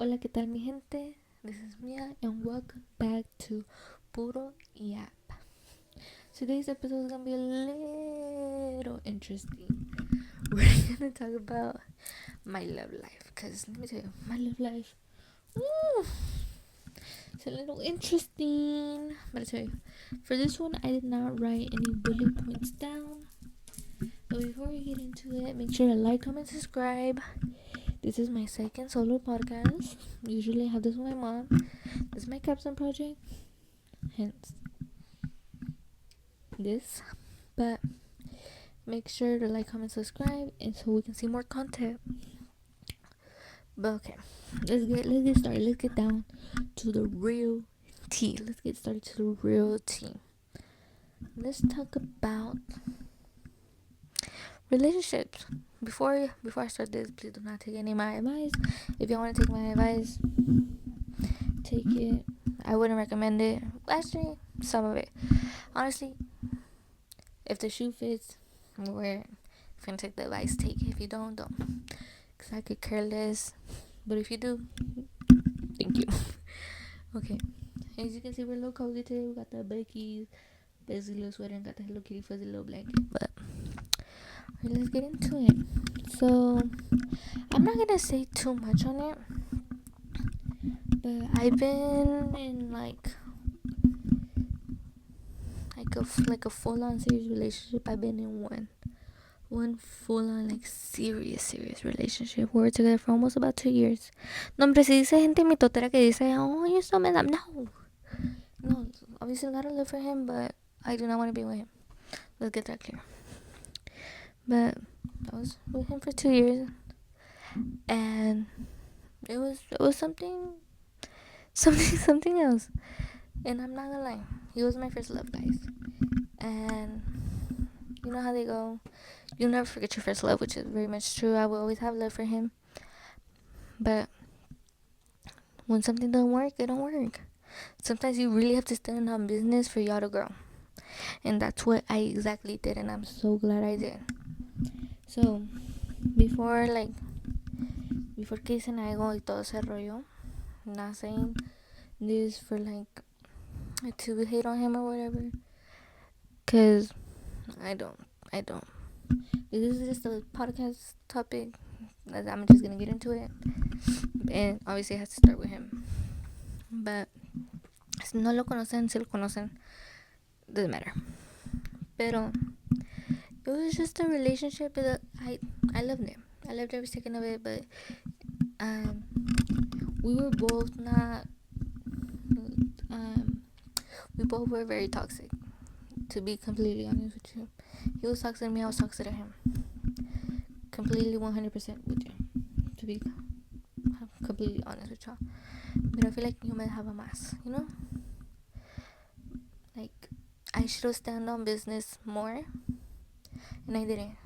Hola, ¿qué tal mi gente? This is Mia and welcome back to Puro Yap. Today's episode is gonna be a little interesting. We're gonna talk about my love life. Cause let me tell you, my love life, it's a little interesting. But I tell you, for this one, I did not write any bullet points down. But before we get into it, make sure to like, comment, subscribe. This is my second solo podcast. Usually I have this with my mom. This is my capstone project. Hence this. But make sure to like, comment, subscribe, and so we can see more content. But okay, let's get started. Let's get down to the real tea. Let's get started to the real tea. Let's talk about relationships. Before I start this, please do not take any of my advice. If you want to take my advice, take it. I wouldn't recommend it. Actually, some of it. Honestly, if the shoe fits, wear it. If you can take the advice, take it. If you don't, don't. Because I could care less. But if you do, thank you. Okay. As you can see, we're a little cozy today. We got the Becky's Busy little sweater and got the Hello Kitty fuzzy little blanket. But alright, let's get into it. So, I'm not going to say too much on it. But I've been in like a full on serious relationship. I've been in one full on like serious relationship. We were together for almost about 2 years. No, hombre, si dice gente mitotera que dice, oh, you're so mad. No, obviously gotta live for him, but I do not want to be with him. Let's get that clear. But I was with him for 2 years, and it was something else. And I'm not gonna lie, he was my first love, guys. And you know how they go, you'll never forget your first love, which is very much true. I will always have love for him. But when something doesn't work, it don't work. Sometimes you really have to stand on business for y'all to grow. And that's what I exactly did, and I'm so glad I did. So, before que hice algo y todo ese rollo, not saying this for like to hate on him or whatever, cause I don't. This is just a podcast topic. I'm just gonna get into it, and obviously it has to start with him. But si no lo conocen, si lo conocen, doesn't matter. Pero it was just a relationship that I loved it. I loved every second of it, but we were both not we both were very toxic, to be completely honest with you. He was toxic to me, I was toxic to him. Completely 100% with you, to be completely honest with y'all. But I feel like you might have a mask, you know? Like, I should have stand on business more, and I didn't.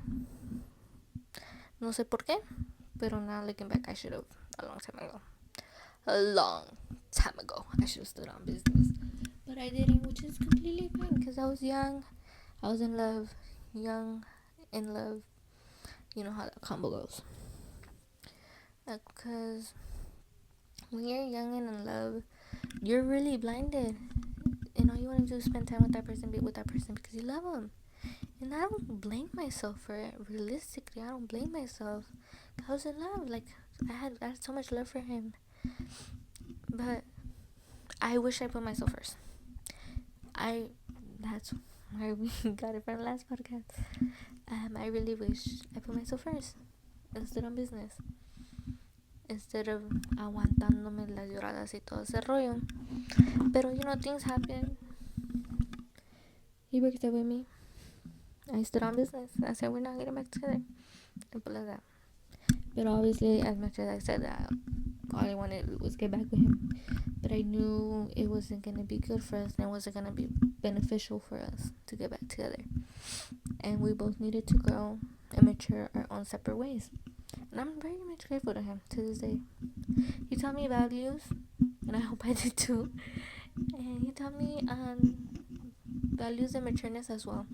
No sé por qué, pero now looking back, I should have a long time ago. I should have stood on business. But I didn't, which is completely fine because I was young. I was in love. Young, in love. You know how that combo goes. Because when you're young and in love, you're really blinded. And all you want to do is spend time with that person, be with that person because you love them. And I don't blame myself for it. Realistically, I don't blame myself. I was in love. Like, I had so much love for him. But I wish I put myself first. That's where we got it from the last podcast. I really wish I put myself first instead of business. Instead of aguantándome las lloradas y todo ese rollo. Pero, you know, things happen. He breaks up with me. I stood on business. I said, we're not getting back together. Simple as that. But obviously, as much as I said that, all I wanted was get back with him. But I knew it wasn't going to be good for us and it wasn't going to be beneficial for us to get back together. And we both needed to grow and mature our own separate ways. And I'm very much grateful to him to this day. He taught me values, and I hope I did too. And he taught me values and matureness as well.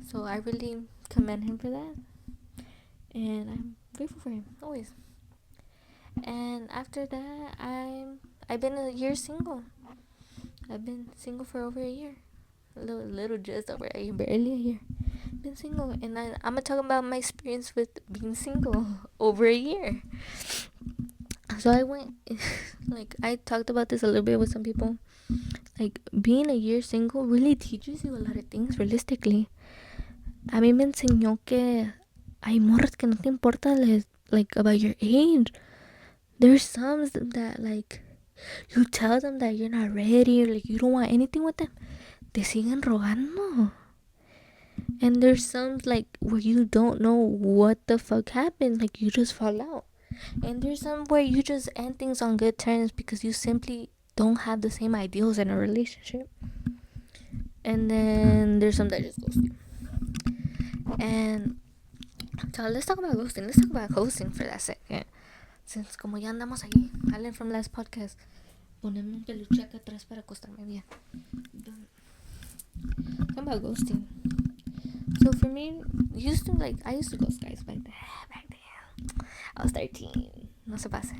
So I really commend him for that. And I'm grateful for him, always. And after that, I've been a year single. I've been single for over a year. A little just over a year, barely a year. Been single, and I'm gonna talk about my experience with being single over a year. So I went, like I talked about this a little bit with some people. Like being a year single really teaches you a lot of things realistically. A mí me enseñó que hay morras que no te importa like about your age. There's some that like you tell them that you're not ready or like you don't want anything with them, te siguen rogando. And there's some like where you don't know what the fuck happened, like you just fall out. And there's some where you just end things on good terms because you simply don't have the same ideals in a relationship. And then there's some that just ghost you. And so let's talk about ghosting. Let's talk about ghosting for that second. Since como ya andamos ahí, I learned from last podcast. Ponerme un peluche acá atrás para acostarme bien. Talk about ghosting. So for me, I used to ghost guys back then. I was 13. No se pase.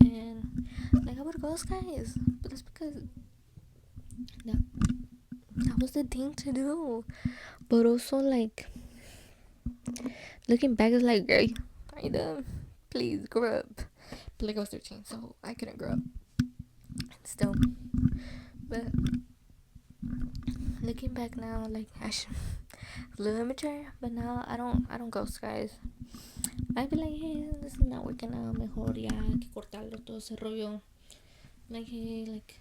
And like I would ghost guys. But that's because that was the thing to do. But also like looking back, it's like, girl, are you dumb? Please grow up. But like I was 13, so I couldn't grow up. Still, but looking back now, like I should a little immature. But now I don't ghost guys. I'd be like, hey, this is not working out. Mejor ya hay que cortarlo todo ese rollo. Like, hey, like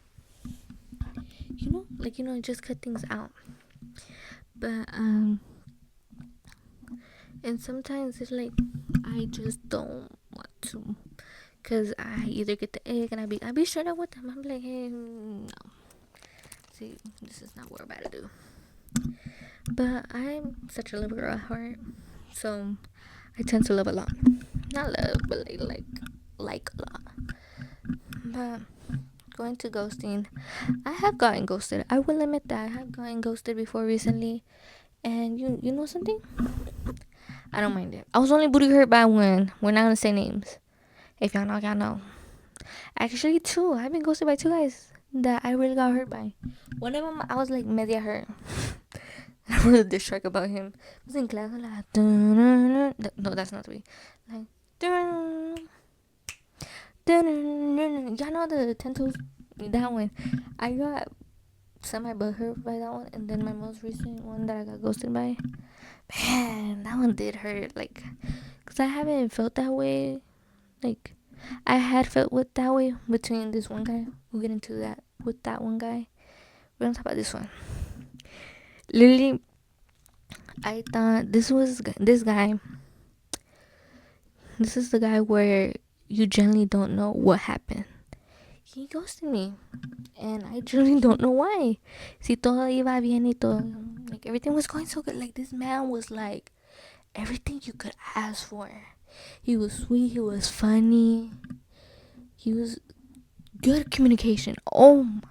just cut things out. But and sometimes it's like I just don't want to, cause I either get the egg and I be straight up with them. I'm like, hey, no, see, this is not what we're about to do. But I'm such a lover at heart, so I tend to love a lot. Not love, but like a lot. But going to ghosting, I have gotten ghosted. I will admit that I have gotten ghosted before recently. And you know something? I don't mind it. I was only booty hurt by one. We're not gonna say names. If y'all know, y'all know. Actually, two. I've been ghosted by two guys that I really got hurt by. One of them, I was like media hurt. I wrote a diss track about him. I was in class, like, no, that's not me. Like, y'all know the 10 toes? That one. I got semi butthurt by that one. And then my most recent one that I got ghosted by, man, that one did hurt. Like, because I haven't felt that way. Like, I had felt with that way between this one guy. We'll get into that with that one guy. We're gonna talk about this one. Literally, I thought this guy. This is the guy where you generally don't know what happened. He ghosted me, and I generally don't know why. Si todo iba bien y todo, like everything was going so good. Like this man was like everything you could ask for. He was sweet. He was funny. He was good communication. Oh my!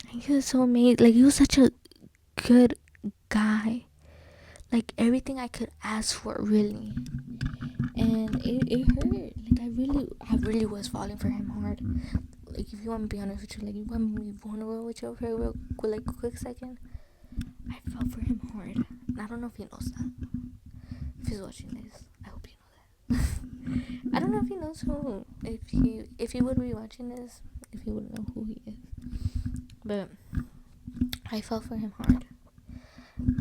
He was so amazing. Like he was such a good guy. Like everything I could ask for, really. And it hurt. Like I really was falling for him hard. Like if you want to be honest with you, like you want me to be vulnerable with you for a quick second. I fell for him hard. And I don't know if he knows that. If he's watching this, I hope you know that. I don't know if he knows who. If he would be watching this, if he would know who he is. But I fell for him hard.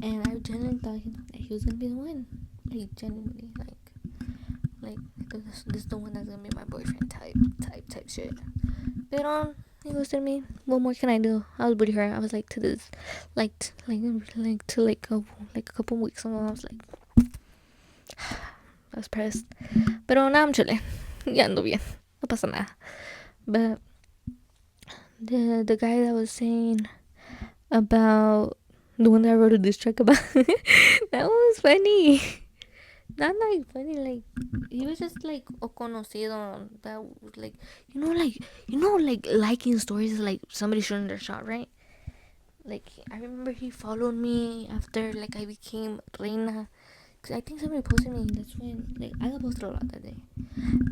And I genuinely thought that he was gonna be the one. Like genuinely, like this is the one that's gonna be my boyfriend type shit. But he ghosted me. What more can I do? I was booty hurt. I was like to this, like a couple weeks ago. I was like, I was pressed. But now I'm chilling. Ya ando bien. No pasa nada. But the guy that was saying about the one that I wrote a diss track about, that one was funny. Not like funny, like he was just like a conocido that like like liking stories is like somebody shooting their shot, right? Like I remember he followed me after like I became reina. I think somebody posted me. That's when like I got posted a lot that day,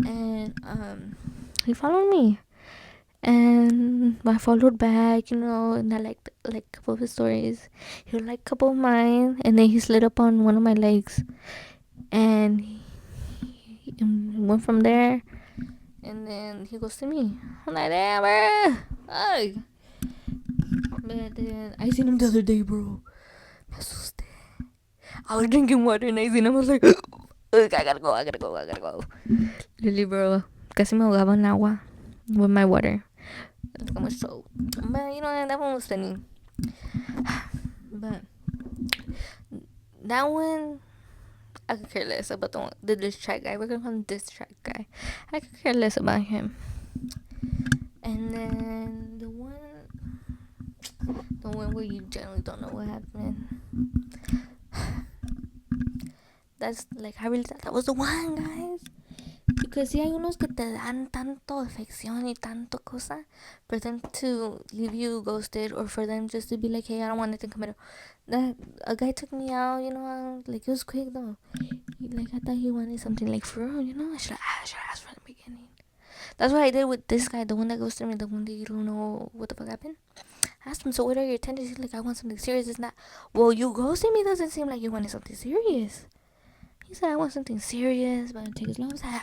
and he followed me, and I followed back, and I liked like a couple of his stories. He liked a couple of mine, and then he slid up on one of my legs, and he went from there, and then he goes to me. I'm like, damn, bro. Ay. But then I seen him the other day, bro. Me asusté. I was drinking water and I seen him. I was like, ugh, I gotta go, I gotta go, I gotta go. Really, bro. Casi me ahogaba en agua with my water. That's how much so. But that one was funny. But that one, I could care less about the diss track guy. We're gonna call him diss track guy. I could care less about him. And then the one where you generally don't know what happened. That's like, I really thought that was the one, guys. Because sí hay unos que te dan tanto afección y tanto cosa for them to leave you ghosted, or for them just to be like, hey, I don't want anything coming up. That a guy took me out, like it was quick though. I thought he wanted something like for real, I should have asked from the beginning. That's what I did with this guy, the one that ghosted me, the one that you don't know what the fuck happened. I asked him, so what are your intentions? He's like, I want something serious. It's not, well, you ghosting me doesn't seem like you wanted something serious. He said, I want something serious, but it take as long as I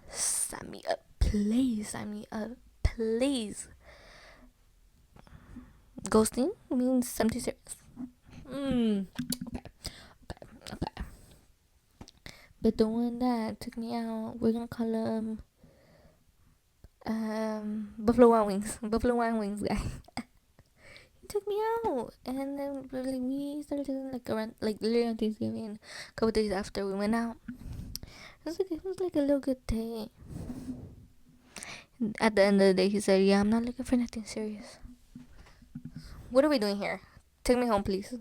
sign me up, please. Sign me up, please. Ghosting means something serious. Okay. But the one that took me out, we're gonna call him Buffalo Wild Wings. Buffalo Wild Wings guy. He took me out, and then really we started talking like around, like literally on Thanksgiving. A couple days after we went out, it was like a little good day. At the end of the day, he said, "Yeah, I'm not looking for nothing serious. What are we doing here? Take me home, please."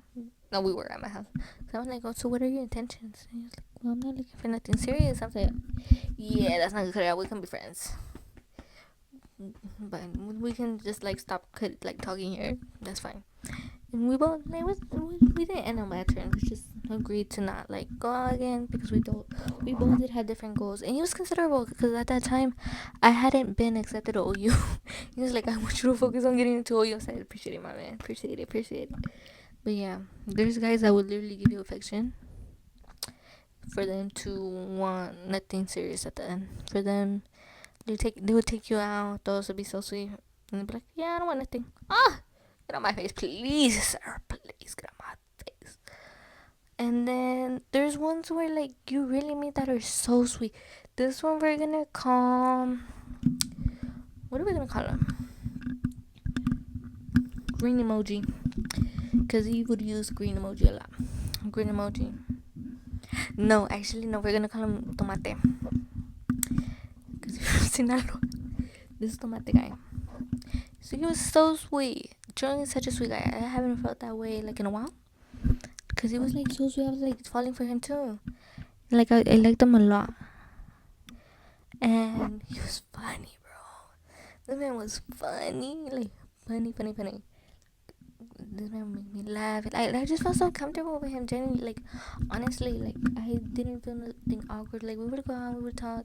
No, we were at my house. So I was like, "Oh, so what are your intentions?" And he was like, "Well, I'm not looking for nothing serious." I was like, "Yeah, that's not clear. We can be friends, but we can just like stop like talking here. That's fine." And we both we didn't end on bad terms. We just agreed to not like go out again because we both did have different goals. And he was considerable because at that time I hadn't been accepted to OU. He was like, I want you to focus on getting into OU. I said, appreciate it, my man. Appreciate it. But yeah, there's guys that would literally give you affection for them to want nothing serious at the end. For them, they would take you out. Those would be so sweet. And they'd be like, yeah, I don't want nothing. Get on my face, please, sir. Please get on my face. And then there's ones where like you really meet that are so sweet. This one we're gonna call. What are we gonna call him? Green emoji. Because he would use green emoji a lot. Green emoji. No, actually, no. We're gonna call him Tomate. Because he's from Sinaloa. This is Tomate guy. So he was so sweet. John is such a sweet guy. I haven't felt that way like in a while. Because he was like so sweet. I was like falling for him too. Like I liked him a lot. And he was funny, bro. The man was funny. Like funny. This man made me laugh. I just felt so comfortable with him. Genuinely, like honestly, like I didn't feel nothing awkward. Like we would go out, we would talk,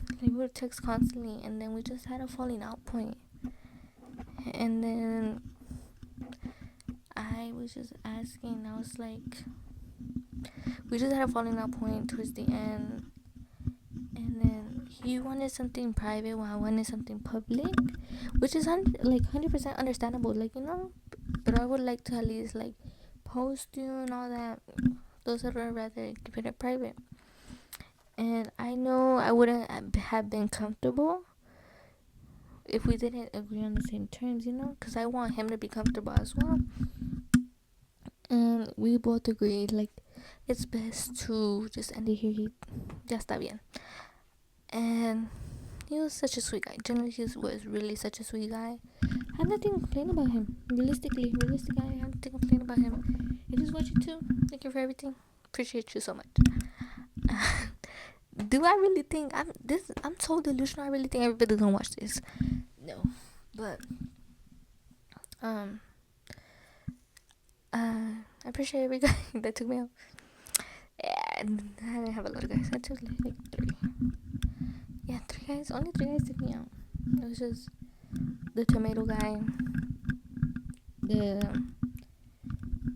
like we would text constantly, and then we just had a falling out point. And then I was just asking. I was like, we just had a falling out point towards the end, and then he wanted something private while I wanted something public, which is 100% understandable. Like but I would like to at least like post you and all that. Those are rather keep it private. And I know I wouldn't have been comfortable if we didn't agree on the same terms, because I want him to be comfortable as well. And we both agreed like it's best to just end it here. Ya está bien. And he was such a sweet guy. Generally, he was really such a sweet guy. I have nothing to complain about him. Realistically, I have nothing to complain about him. It is what you do. Thank you for everything. Appreciate you so much. Do I really think I'm so delusional? I really think everybody's gonna watch this. No, but I appreciate every guy that took me out. And I didn't have a lot of guys. I took like three. Yeah, three guys. Only three guys took me out. It was just the tomato guy, the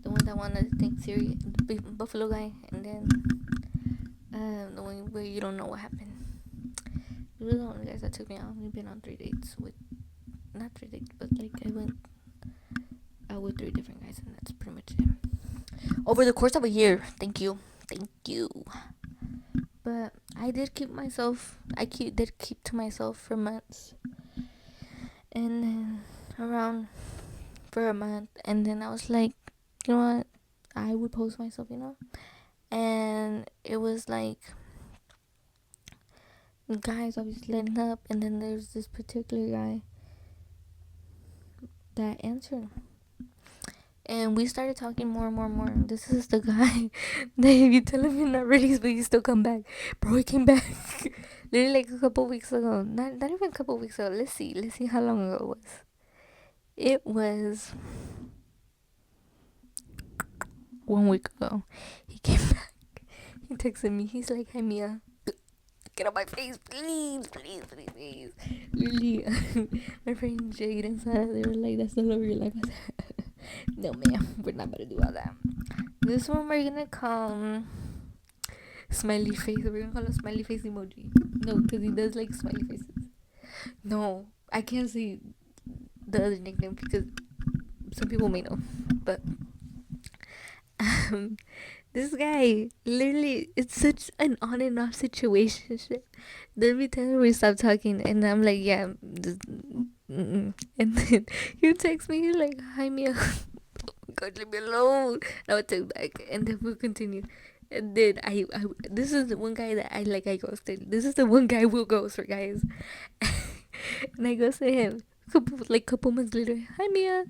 one that wanted to think serious, the buffalo guy, and then the one where you don't know what happened. Those were the only guys that took me out. We've been on 3 dates with, not 3 dates, but like I went out with 3 different guys, and that's pretty much it. Over the course of a year. Thank you. But I did keep myself. Did keep to myself for months, and then around for a month, and then I was like, you know what? I would post myself, and it was like guys obviously letting up, and then there's this particular guy that answered, and we started talking more and more and more. This is the guy that if you tell him you're not ready, but you still come back. Bro, he came back literally like a couple weeks ago. Not even a couple weeks ago. Let's see how long ago it was. It was 1 week ago. He came back. He texted me. He's like, "Hey Mia, get on my face, please. Literally, my friend Jade and Sarah, they were like, "That's the love of your life." I said, "No, ma'am, we're not about to do all that. This one we're gonna call smiley face. We're gonna call a smiley face emoji. No, because he does like smiley faces. No, I can't say the other nickname because some people may know, but um, this guy literally, it's such an on and off situation. Then we tell him we stop talking, and I'm like, yeah, just, and then he texts me, he's like, "Hi Mia, God leave me alone." And I would text back, and then we'll continue. And then I this is the one guy that I like. I ghosted. This is the one guy we'll ghost for, guys. And I ghosted him. Couple months later, "Hi Mia,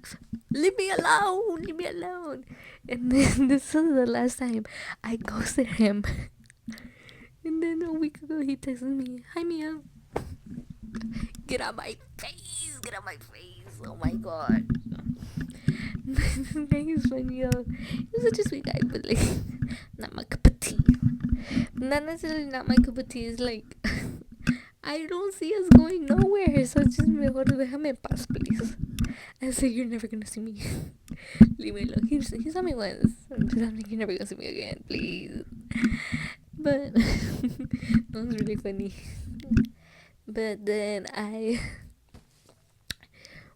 leave me alone." And then this is the last time I ghosted him. And then a week ago, he texted me, "Hi Mia, get out my face, get out my face." Oh my god. This guy is funny, yo. He's such a sweet guy, but like, not my cup of tea. Not necessarily not my cup of tea. It's like, I don't see us going nowhere. So just mejor déjame en paz, please. I said, "You're never gonna see me." Leave me alone. He saw me once. I'm like, "You're never gonna see me again, please." But that was really funny. But then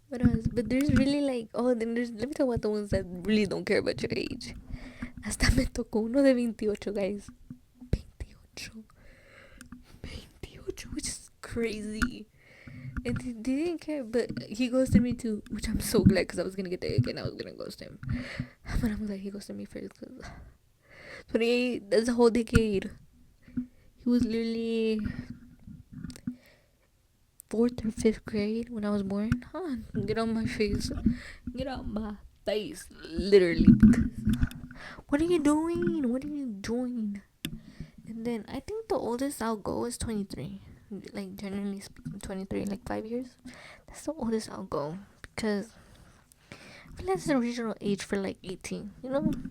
what else? But there's really like, then let me talk about the ones that really don't care about your age. Hasta me tocó uno de 28, guys. 28. 28, which is crazy. And he didn't care, but he ghosted me too, which I'm so glad because I was gonna get the ick and I was gonna ghost him. But I'm glad he ghosted me first because 28, that's a whole decade. He was literally 4th or 5th grade when I was born. Huh? Get on my face. Get out my face. Literally. Because what are you doing? What are you doing? And then I think the oldest I'll go is 23. Like, generally speaking, 23, like 5 years. That's the oldest I'll go. Because I feel like that's the original age for like 18.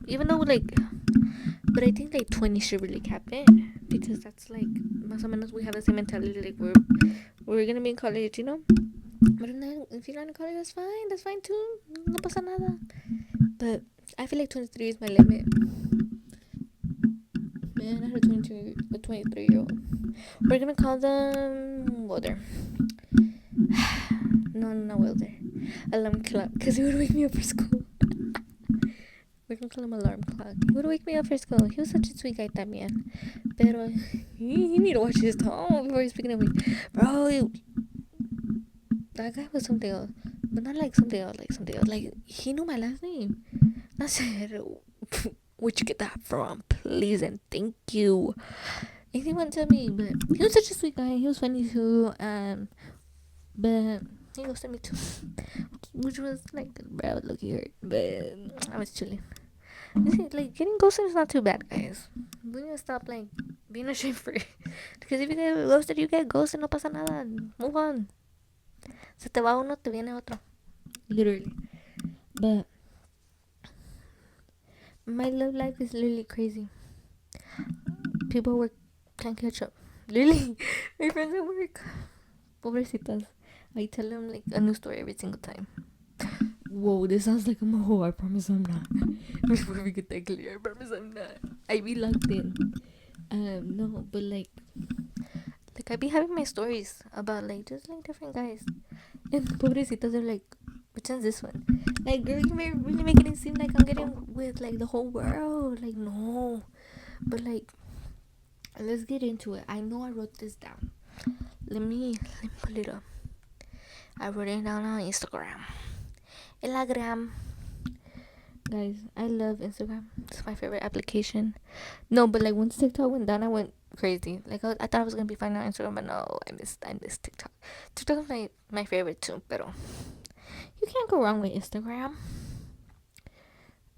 Even though like, but I think like 20 should really cap it. Because that's like, más o menos we have the same mentality. Like, we're gonna be in college. But if you're not in college, that's fine. That's fine too. No pasa nada. But I feel like 23 is my limit. Man, I had a 23-year-old. We're gonna call them Wilder. No, not Wilder. Alarm clock, because he would wake me up for school. We're gonna call him Alarm Clock. He would wake me up for school. He was such a sweet guy también. Pero he need to watch his tone before he's speaking to me. Bro, that guy was something else. But not like something else, like something else. Like, he knew my last name. I said, "Where'd you get that from? Please and thank you." And he wouldn't tell me, but he was such a sweet guy. He was funny too. But he ghosted me too, which was like, bro, look here. But I was chilling. You see, like, getting ghosted is not too bad, guys. We need to stop like being ashamed for it. Because if you get ghosted, you get ghosted. No pasa nada. Move on. Se te va uno, te viene otro. Literally. But my love life is literally crazy. people at work can't catch up. Literally, my friends at work, pobrecitas. I tell them like a new story every single time. Whoa, this sounds like I'm a hoe. I promise I'm not. Before we get that clear, I promise I'm not. I be locked in. No, but like I be having my stories about like just like different guys, and pobrecitas are like, which one's this one? Like, girl, you may really making it seem like I'm getting with like the whole world. Like, no, but like, let's get into it. I know I wrote this down. Let me pull it up. I wrote it down on Instagram. Instagram. Guys, I love Instagram. It's my favorite application. No, but like once TikTok went down, I went crazy. Like I thought I was gonna be fine on Instagram, but no, I missed TikTok. TikTok is my favorite too, but you can't go wrong with Instagram.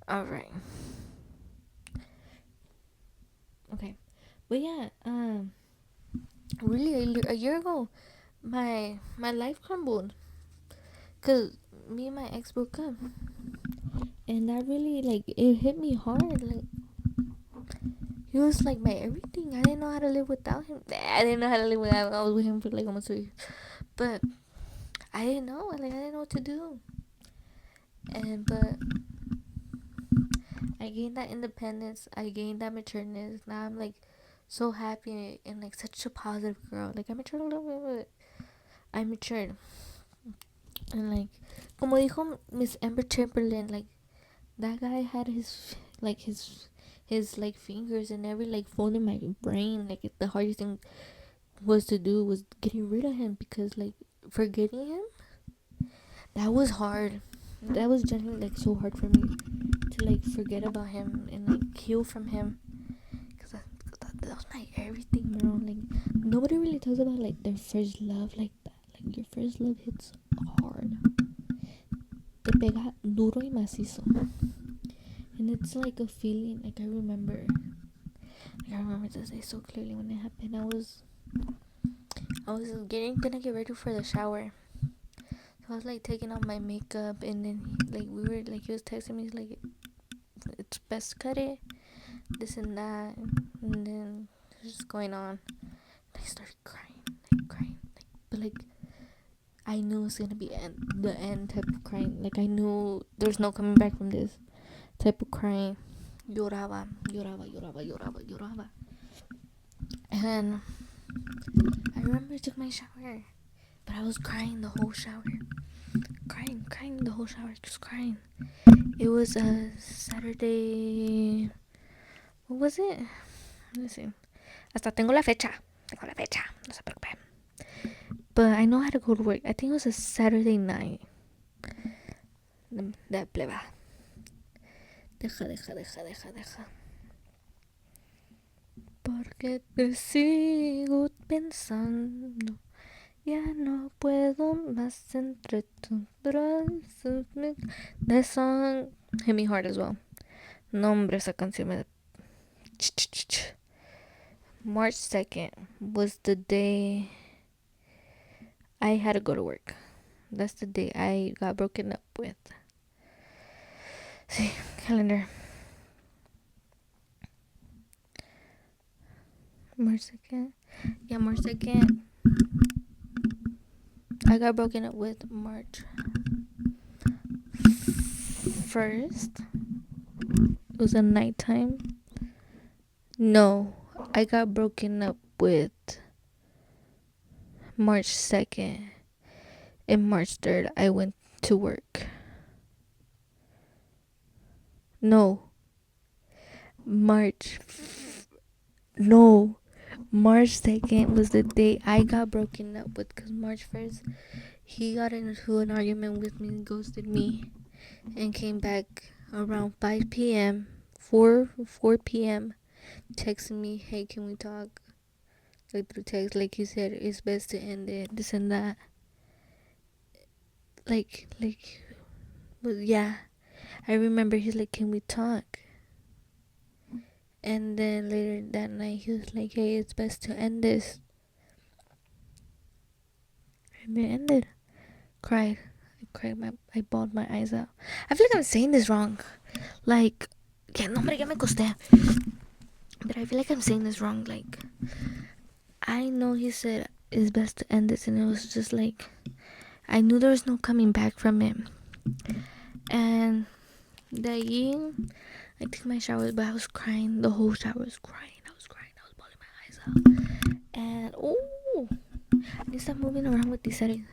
All right. Okay, but yeah, really a year ago, my life crumbled, cause me and my ex broke up, and that really like it hit me hard. Like he was like my everything. I didn't know how to live without him. I didn't know how to live without him. I was with him for like almost 2 years, but I didn't know. Like I didn't know what to do, but I gained that independence. I gained that matureness. Now I'm like so happy and like such a positive girl. Like I matured a little bit, but I matured. And like, como dijo Miss Amber Chamberlain, like that guy had his like fingers in every like fold in my brain. Like the hardest thing was to do was getting rid of him, because like forgetting him, that was hard. That was genuinely like so hard for me to like forget about him and like heal from him, because that was my everything, bro. Like nobody really talks about like their first love like that. Like your first love hits hard, te pega duro y macizo, and it's like a feeling. Like I remember this day so clearly when it happened. I was gonna get ready for the shower. So I was like taking off my makeup, and then he was texting me like, it's best to cut it, this and that, and then just going on. And I started crying, but like I knew it was gonna be the end type of crying. Like I knew there's no coming back from this type of crying. Lloraba. And I remember I took my shower, but I was crying the whole shower. Crying the whole shower, just crying. It was a Saturday. What was it? Let's see. Hasta tengo la fecha. No se preocupe. But I know how to go to work. I think it was a Saturday night. That pleba. Deja. Porque te sigo pensando. Ya no puedo más entre tus brazos. That song hit me hard as well. No, hombre, esa canción me... March 2nd was the day I had to go to work. That's the day I got broken up with. See, calendar. March 2nd. Yeah, March 2nd. I got broken up with March 1st. It was a nighttime. No, I got broken up with March 2nd. And March 3rd, I went to work. No. March 2nd was the day I got broken up with, because March 1st, he got into an argument with me and ghosted me, and came back around 5 p.m., 4 p.m., texting me, hey, can we talk? Like through text, like he said, it's best to end it, this and that. But yeah, I remember he's like, can we talk? And then later that night, he was like, hey, it's best to end this. And it ended. I bawled my eyes out. I feel like I'm saying this wrong. Like, que no, hombre, ya me costé. But I feel like I'm saying this wrong. Like, I know he said it's best to end this, and it was just like I knew there was no coming back from it. And the evening, I took my shower, but I was crying. The whole shower was crying. I was crying. I was bawling my eyes out. And oh, I need to stop moving around with these settings.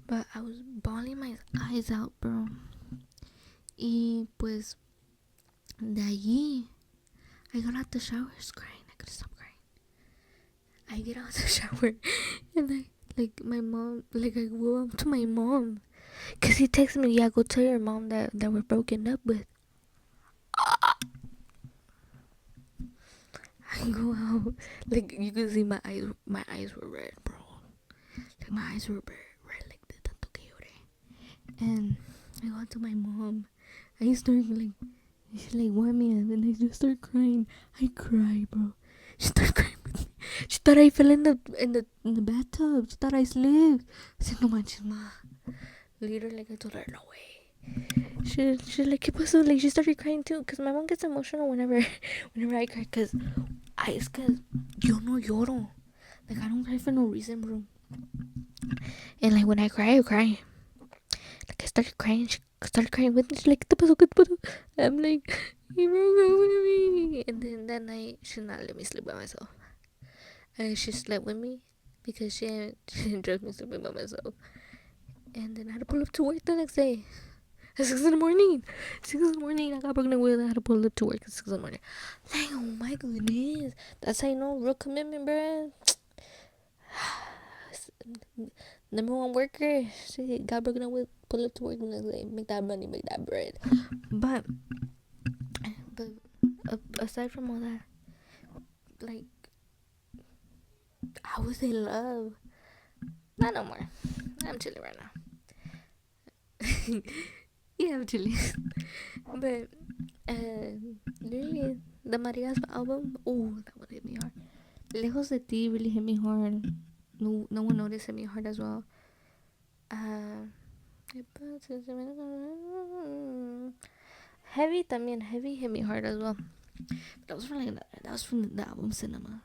But I was bawling my eyes out, bro. Y pues de allí, I got out the shower, I was crying. I couldn't stop crying. I get out the shower, and like my mom, like I go up to my mom, cause he texted me, yeah, go tell your mom that we're broken up with. I go out, like you could see my eyes were red, bro. Like my eyes were red like de tanto que lloré. And I go out to my mom. I start like, she's like, what, man? And I just start crying. I cry, bro. She started crying with me. She thought I fell in the bathtub. She thought I slipped. I said, no manches, ma. Later, like I told her, no way. She's like, ¿qué pasó? Like she started crying too, cause my mom gets emotional whenever I cry, cause yo no lloro. Like I don't cry for no reason, bro. And like when I cry, I cry. Like I started crying. She started crying with me. She's like, ¿qué pasó? ¿Qué pasó? I'm like, you broke up with me. And then that night, she not let me sleep by myself. And she slept with me because she didn't trust me sleeping by myself. And then I had to pull up to work the next day at 6 in the morning. 6 in the morning, I got pregnant with. I had to pull up to work at 6 in the morning. Like, oh my goodness. That's how you know real commitment, bruh. Number one worker. She got broken up with, pull up to work the next day. Make that money, make that bread. But aside from all that, like, I was in love. Not no more. I'm chilling right now. Yeah, I'm chilling. But literally, the Marias album, oh, that one hit me hard. Lejos de Ti really hit me hard. No one noticed hit me hard as well. Heavy también, Heavy hit me hard as well. That was from the album Cinema.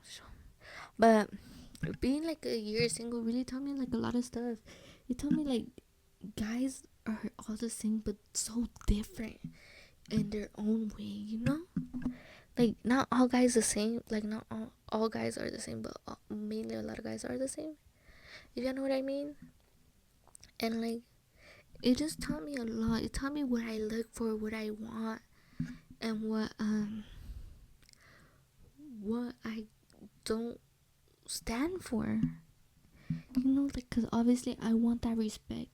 But being like a year single really taught me like a lot of stuff. It taught me like guys are all the same but so different in their own way, you know? Like not all guys the same, like not all guys are the same, but mainly a lot of guys are the same. If you know what I mean? And like it just taught me a lot. It taught me what I look for, what I want, and what I don't stand for. You know, like, cause obviously I want that respect.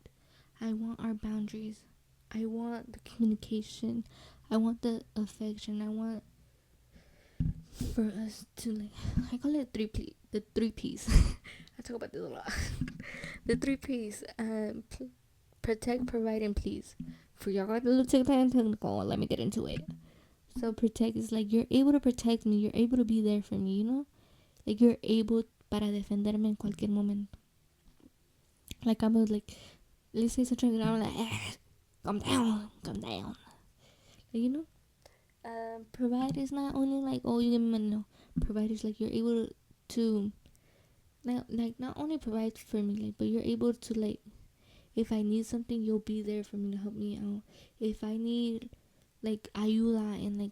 I want our boundaries. I want the communication. I want the affection. I want for us to like, I call it the 3 P's. I talk about this a lot. The 3 P's. Protect, provide, and please. For y'all got a little technical, let me get into it. So protect is like you're able to protect me. You're able to be there for me. You know, like you're able para defenderme en cualquier momento. Like I'm like, let's say something, and I'm like, calm down. Like, you know. Provide is not only like, oh, you give me money. No, provide is like you're able to not only provide for me, like, but you're able to like, if I need something, you'll be there for me to help me out. If I need like ayuda, and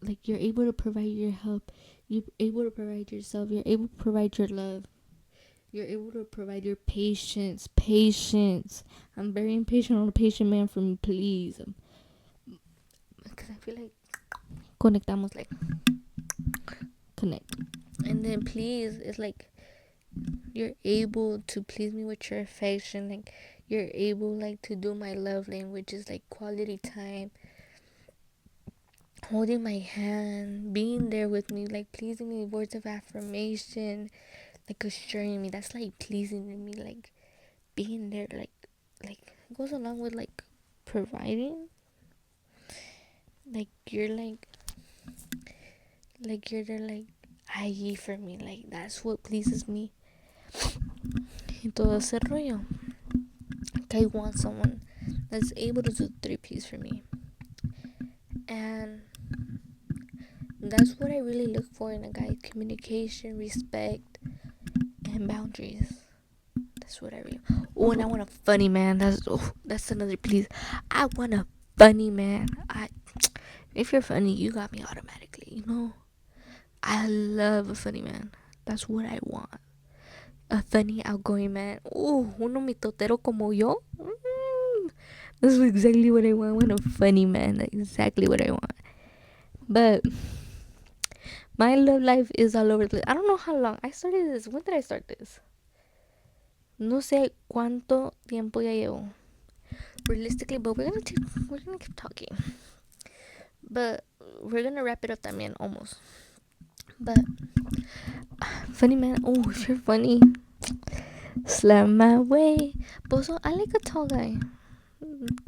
like you're able to provide your help, you're able to provide yourself, you're able to provide your love, you're able to provide your patience. I'm very impatient on a patient man for me, please. Because I feel like conectamos, like connect. And then please is like you're able to please me with your affection. Like you're able like to do my love language is like quality time, holding my hand, being there with me, like pleasing me, words of affirmation, like assuring me. That's like pleasing to me, like being there, like goes along with like providing. Like you're you're there, like ahí for me, like that's what pleases me. Y todo ese rollo. Like I want someone that's able to do 3 P's for me. And That's what I really look for in a guy: communication, respect, and boundaries. That's what I really. Oh, and I want a funny man. That's another please. I want a funny man. If you're funny, you got me automatically. I love a funny man. That's what I want. A funny, outgoing man. Oh, uno mitotero como yo. That's exactly what I want. I want a funny man. That's exactly what I want. But my love life is all over the place. I don't know how long I started this. When did I start this? No sé cuánto tiempo ya llevo. Realistically, but we're gonna keep talking. But we're gonna wrap it up también almost. But funny man. Oh, if you're funny, slap my way. But also, I like a tall guy.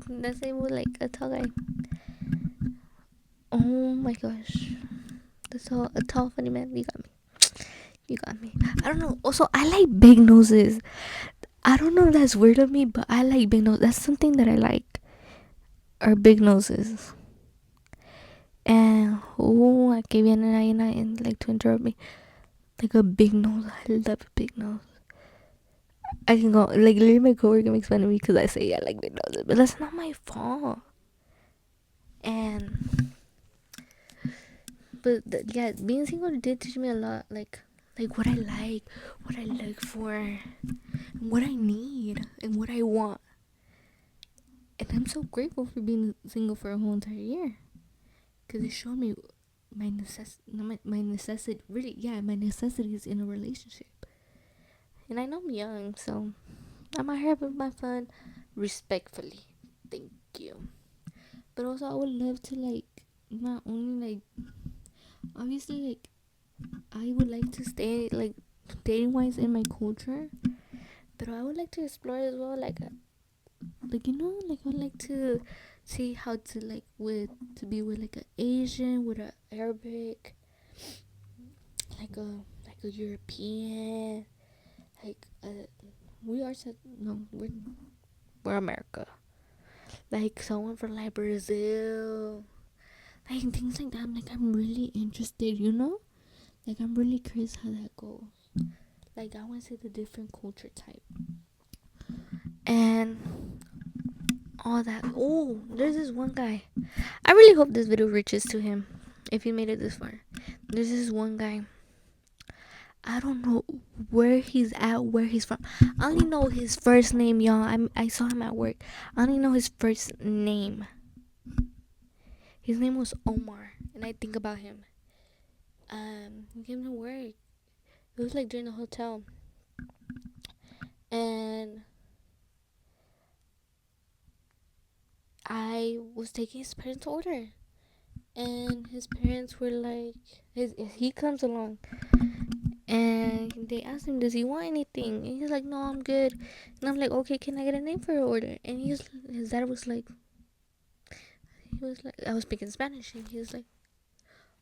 Let's say we like a tall guy. Oh my gosh, that's all a tall funny man. You got me. You got me. I don't know. Also, I like big noses. I don't know if that's weird of me, but I like big noses. That's something that I like. Are big noses. And oh, aquí viene Aina and like to interrupt me. Like a big nose. I love a big nose. I can go like literally my coworker makes fun of me because I say I like big noses, but that's not my fault. And yeah, being single did teach me a lot. Like what I look for, what I need, and what I want. And I'm so grateful for being single for a whole entire year because it showed me my necessity. Really, yeah, my necessities in a relationship. And I know I'm young, so I'm out here having my fun respectfully. Thank you. But also, I would love to like not only like obviously like I would like to stay like dating wise in my culture, but I would like to explore as well like like I would like to see how to like with to be with like an Asian with a Arabic like a European like we are set no we're America like someone from like Brazil like things like that. I'm really interested, like I'm really curious how that goes. Like I want to see the different culture type and all that. Oh, there's this one guy. I really hope this video reaches to him if he made it this far. There's this one guy. I don't know where he's at, where he's from. I only know his first name, y'all. I saw him at work. I only know his first name. His name was Omar, and I think about him. He came to work. It was like during the hotel, and I was taking his parents' order, and his parents were like, he comes along, and they asked him, "Does he want anything?" And he's like, "No, I'm good." And I'm like, "Okay, can I get a name for your order?" And his dad was like, I was speaking Spanish, and he was like,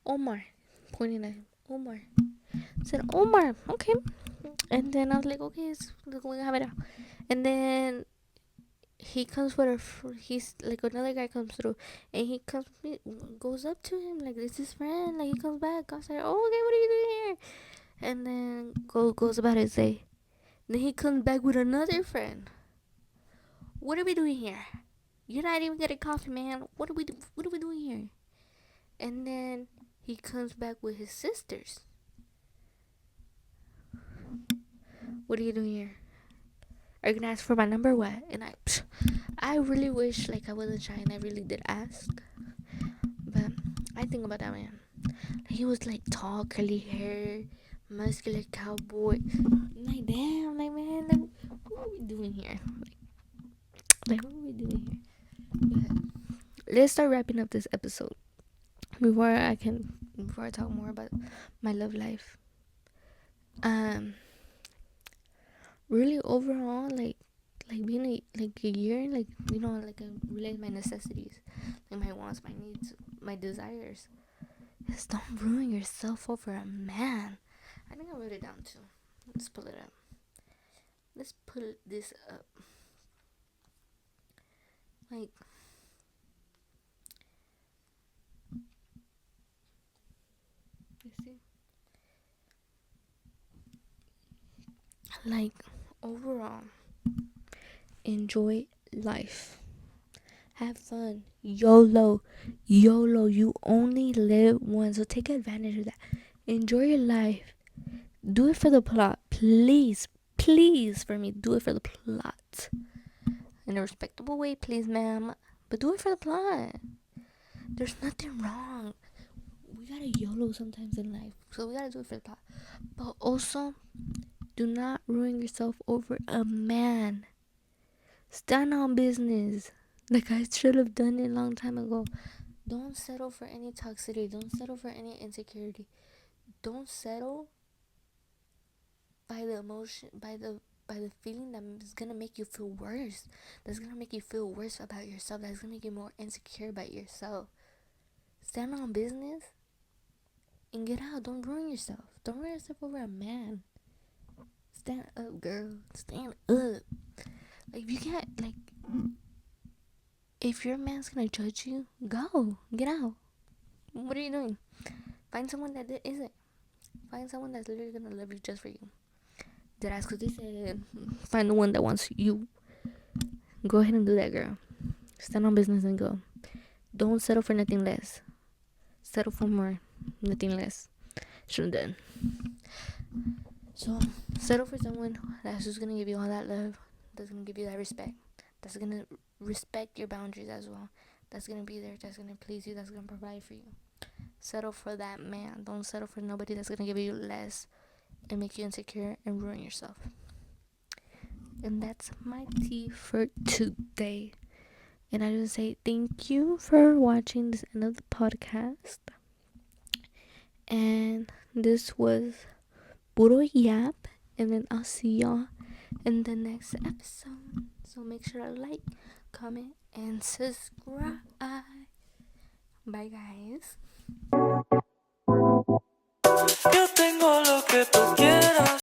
"Omar," pointing at him, Omar. I said, "Omar, okay." And then I was like, "Okay, we're gonna have it out." And then he comes with he's like another guy comes through, and he goes up to him like it's his friend. Like he comes back. I was like, "Oh, okay, what are you doing here?" And then goes about his day. Then he comes back with another friend. What are we doing here? You're not even getting coffee, man. What are we doing here? And then he comes back with his sisters. What are you doing here? Are you gonna ask for my number? What? And I really wish like I wasn't shy and I really did ask. But I think about that man. He was like tall, curly hair, muscular cowboy. Like damn, like man, like, what are we doing here? Like what are we doing here? Let's start wrapping up this episode before I talk more about my love life. Um, really overall, like being like a year, like like I realize my necessities, like my wants, my needs, my desires. Just don't ruin yourself over a man. I think I wrote it down too. Let's pull it up. Let's pull this up. Like You see? Like, overall, enjoy life. Have fun. YOLO. YOLO. You only live once. So take advantage of that. Enjoy your life. Do it for the plot. Please. Please, for me, do it for the plot. In a respectable way, please, ma'am. But do it for the plot. There's nothing wrong. We gotta YOLO sometimes in life. So we gotta do it for the plot. But also, do not ruin yourself over a man. Stand on business. Like I should have done it a long time ago. Don't settle for any toxicity. Don't settle for any insecurity. Don't settle by the emotion, by the feeling that is gonna make you feel worse. That's gonna make you feel worse about yourself. That's gonna make you more insecure about yourself. Stand on business and get out. Don't ruin yourself. Don't ruin yourself over a man. Stand up, girl. Stand up. Like if you can't, like, if your man's gonna judge you, go. Get out. What are you doing? Find someone that isn't. Find someone that's literally gonna love you just for you. Did I ask? Cause they said find the one that wants you. Go ahead and do that, girl. Stand on business and go. Don't settle for nothing less. Settle for more, nothing less. Should have done. So settle for someone that's just gonna give you all that love. That's gonna give you that respect. That's gonna respect your boundaries as well. That's gonna be there. That's gonna please you. That's gonna provide for you. Settle for that man. Don't settle for nobody that's gonna give you less and make you insecure and ruin yourself. And that's my tea for today. And I just say thank you for watching this end of the podcast. And this was Puro Yap. And then I'll see y'all in the next episode. So make sure to like, comment, and subscribe. Bye, guys. Yo tengo lo que tú